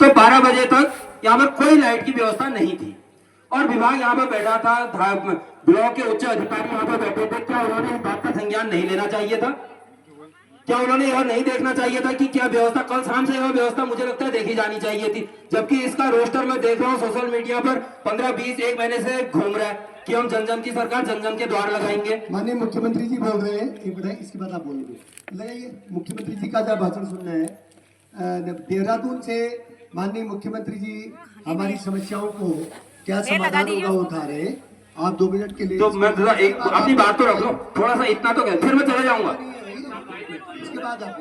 तो 12 बजे तक यहाँ पर कोई लाइट की व्यवस्था नहीं थी और विभाग यहाँ पर बैठा था, ब्लॉक के उच्च अधिकारी यहाँ पर बैठे थे। क्या उन्होंने इस बात का संज्ञान नहीं लेना चाहिए था? क्या उन्होंने यह नहीं देखना चाहिए था कि क्या व्यवस्था, कल शाम से यह व्यवस्था मुझे लगता है देखी जानी चाहिए थी। जबकि इसका रोस्टर मैं देख रहा हूँ सोशल मीडिया पर 15-20 एक महीने से घूम रहा है कि हम जन जन की सरकार, जन जन के द्वार लगाएंगे। माननीय मुख्यमंत्री जी बोल रहे हैं, इसके बाद आप बोलोगे। लगाइए, मुख्यमंत्री जी का जब भाषण सुनना है। देहरादून से माननीय मुख्यमंत्री जी हमारी समस्याओं को क्या समाधान होगा उठा रहे। आप 2 मिनट के लिए तो मैं एक अपनी बात तो रख लो, थोड़ा सा इतना तो फिर मैं चले जाऊंगा। इसके बाद आप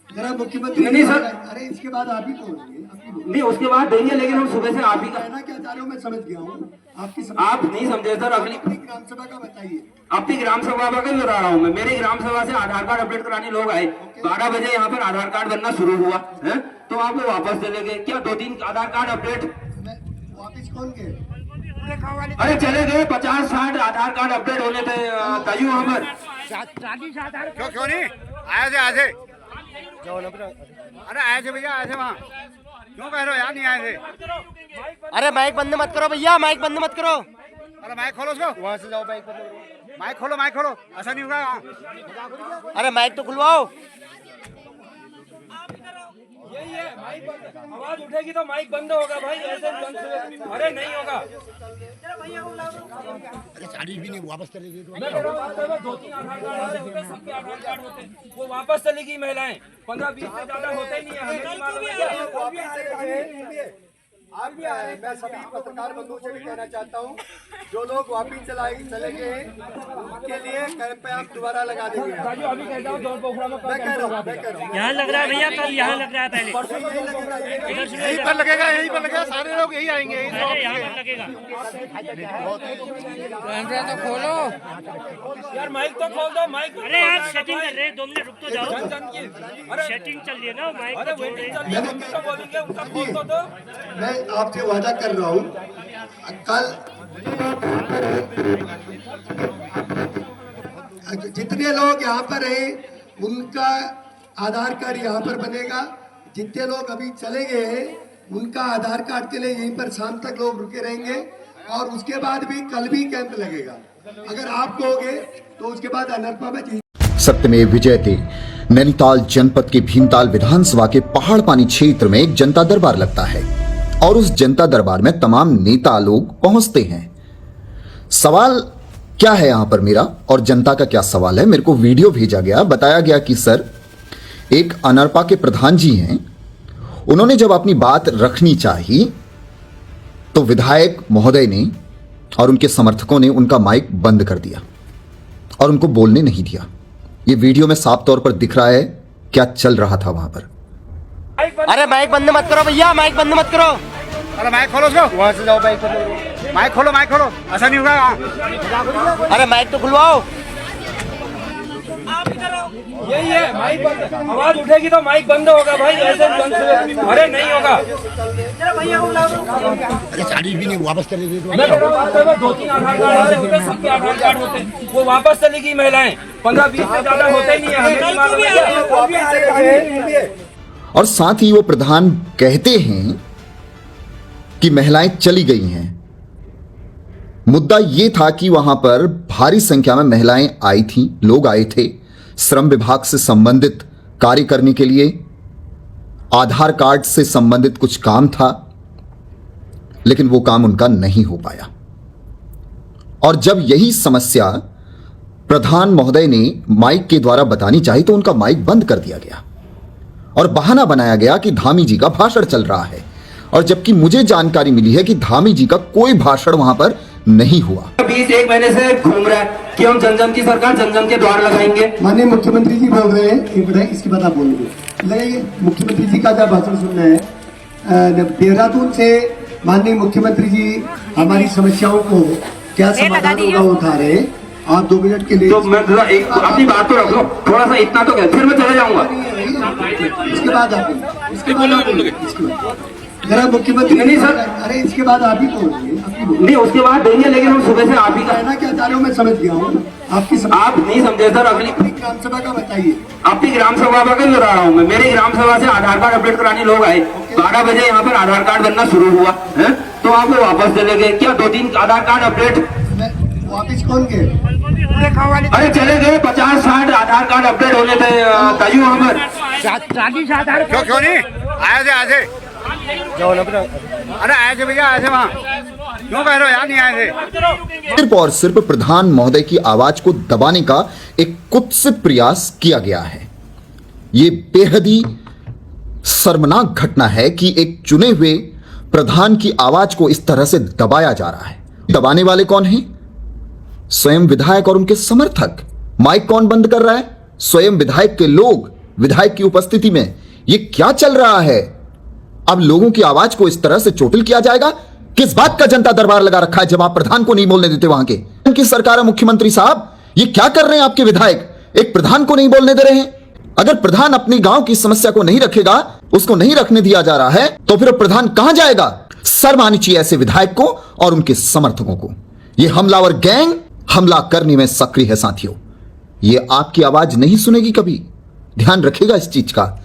जरा मुख्यमंत्री नहीं सर, अरे इसके बाद आप ही बोलेंगे। नहीं उसके बाद देंगे, लेकिन हम सुबह से आप ही का कहना क्या चाह रहे हो मैं समझ गया हूँ। आप नहीं समझे सर। अगली ग्राम सभा का बताइए। अपनी ग्राम सभा का भी बता रहा हूँ मैं। मेरे ग्राम सभा से आधार कार्ड अपडेट कराने लोग आए, 12 बजे यहाँ पर आधार कार्ड बनना शुरू हुआ है, तो आप वो वापस चले गए। क्या 2-3 आधार कार्ड अपडेट वापिस कौन गए? अरे चले गए, 50-60 आधार कार्ड अपडेट होने थे तयू वहाँ पर। क्यों नहीं आए थे अरे आए थे भैया, आए थे वहाँ। क्यों कह रहे हो यार नहीं आए थे? अरे माइक बंद मत करो भैया, माइक बंद मत करो। अरे माइक खोलो उसको, वहाँ से जाओ, माइक माइक खोलो, ऐसा नहीं होगा। अरे माइक तो खुलवाओ। यही है, माइक बंद, आवाज उठेगी तो माइक बंद होगा भाई, ऐसे अरे नहीं होगा। अरे चालीस भी नहीं, वापस चले गए। 2-3 आधार कार्ड होते, सबके आधार कार्ड होते, वो वापस चली गई महिलाएं। 15-20 से ज्यादा होते ही नहीं है। आप भी आए, मैं सभी पत्रकार बंधुओं से भी कहना चाहता हूँ, जो लोग वापिस चले गए उनके लिए कैंप पे आप दोबारा लगा देंगे। अभी कह रहा हूँ मैं कह रहा हूँ यहाँ लग रहा है भैया, कल यहाँ लग रहा है, पहले यहीं पर लगेगा, सारे लोग यही आएंगे। यहाँ पर लगेगा। कैमरा तो खोलो यार, माइक तो खोल दो। माइक अरे यार सेटिंग कर रहे हैं, 2 मिनट रुक तो जाओ। सेटिंग चल रही है ना, माइक अरे वेटिंग चल रही है, उनका बोलेंगे, उनका खोल तो दो। मैं आपसे वादा कर रहा हूँ, कल जितने लोग यहाँ पर हैं उनका आधार कार्ड यहाँ पर बनेगा। जितने लोग अभी चले गए हैं उनका आधार कार्ड के लिए यहीं पर शाम तक लोग रुके रहेंगे और उसके बाद भी कल भी कैंप लगेगा। अगर आप कहोगे तो उसके बाद अनर्पा में सत्यमेव विजयते। नैनीताल जनपद के भीमताल विधानसभा के पहाड़ पानी क्षेत्र में एक जनता दरबार लगता है और उस जनता दरबार में तमाम नेता लोग पहुंचते हैं। सवाल क्या है यहां पर मेरा और जनता का क्या सवाल है, मेरे को वीडियो भेजा गया, बताया गया कि सर एक अनर्पा के प्रधान जी हैं, उन्होंने जब अपनी बात रखनी चाहिए तो विधायक महोदय ने और उनके समर्थकों ने उनका माइक बंद कर दिया और उनको बोलने नहीं दिया। ये वीडियो में साफ तौर पर दिख रहा है क्या चल रहा था वहां पर। अरे माइक बंद मत करो भैया, माइक बंद मत करो। अरे माइक खोलो उसको, वहाँ से जाओ, माइक खोलो, ऐसा नहीं होगा। अरे माइक तो खुलवाओ। यही है, माइक बंद, आवाज उठेगी तो माइक बंद होगा भाई, ऐसे अरे नहीं होगा। अरे चालीस भी नहीं, वापस चले गए। 2-3 आधार कार्ड होते, सबके आधार कार्ड होते, वो वापस चली गई महिलाएं। 15-20 से ज्यादा होते ही नहीं है। और साथ ही वो प्रधान कहते हैं कि महिलाएं चली गई हैं। मुद्दा यह था कि वहां पर भारी संख्या में महिलाएं आई थीं, लोग आए थे श्रम विभाग से संबंधित कार्य करने के लिए, आधार कार्ड से संबंधित कुछ काम था, लेकिन वो काम उनका नहीं हो पाया। और जब यही समस्या प्रधान महोदय ने माइक के द्वारा बतानी चाहिए तो उनका माइक बंद कर दिया गया और बहाना बनाया गया कि धामी जी का भाषण चल रहा है, और जबकि मुझे जानकारी मिली है कि धामी जी का कोई भाषण वहां पर नहीं हुआ। 20 एक महीने से घूम रहा है कि हम जन जन की सरकार, जन जन के द्वार लगाएंगे। माननीय मुख्यमंत्री जी बोल रहे हैं, इसके बाद आप बोलोगे। लगाइए, मुख्यमंत्री जी का जब भाषण सुनना है। देहरादून से माननीय मुख्यमंत्री जी हमारी समस्याओं को क्या समाधान होगा उठा रहे। आप 2 मिनट के लिए तो मैं एक अपनी बात तो रख लो, थोड़ा सा इतना तो फिर मैं चले जाऊंगा। इसके बाद आप जरा मुख्यमंत्री नहीं, सर। अरे इसके बाद आप ही बोलिए, आप ही बोलिए। नहीं उसके बाद देंगे, लेकिन हम सुबह से आप ही का कहना क्या चाह रहे हो मैं समझ गया हूँ आपकी आप नहीं समझे सर। अगली ग्राम सभा का बताइए। आपकी ग्राम सभा का क्यों रहा हूँ मैं? मेरी ग्राम सभा से आधार कार्ड अपडेट कराने लोग आए, 12 बजे यहाँ पर आधार कार्ड बनना शुरू हुआ है, तो आप वो वापस चले गए। क्या 2-3 आधार कार्ड अपडेट? वापिस कौन के? अरे चले गए, 50-60 आधार कार्ड अपडेट होने थे तायू वहाँ पर। क्यों नहीं आए थे अरे आए थे भैया, आए थे वहाँ, क्यों कह रहे हो यार नहीं आए थे? सिर्फ और सिर्फ प्रधान महोदय की आवाज को दबाने का एक कुत्सित प्रयास किया गया है। यह बेहद ही शर्मनाक घटना है कि एक चुने हुए प्रधान की आवाज को इस तरह से दबाया जा रहा है। दबाने वाले कौन हैं? स्वयं विधायक और उनके समर्थक। माइक कौन बंद कर रहा है? स्वयं विधायक के लोग, विधायक की उपस्थिति में। यह क्या चल रहा है? अब लोगों की आवाज को इस तरह से चोटिल किया जाएगा? किस बात का जनता दरबार लगा रखा है जब आप प्रधान को नहीं बोलने देते? वहां के उनकी सरकार है, मुख्यमंत्री साहब, ये क्या कर रहे हैं आपके विधायक? एक प्रधान को नहीं बोलने दे रहे हैं। अगर प्रधान अपनी गांव की समस्या को नहीं रखेगा, उसको नहीं रखने दिया जा रहा है, तो फिर प्रधान कहां जाएगा? शर्म आनी चाहिए ऐसे विधायक को और उनके समर्थकों को। यह हमलावर गैंग हमला करने में सक्रिय है साथियों। यह आपकी आवाज नहीं सुनेगी कभी, ध्यान रखिएगा इस चीज का।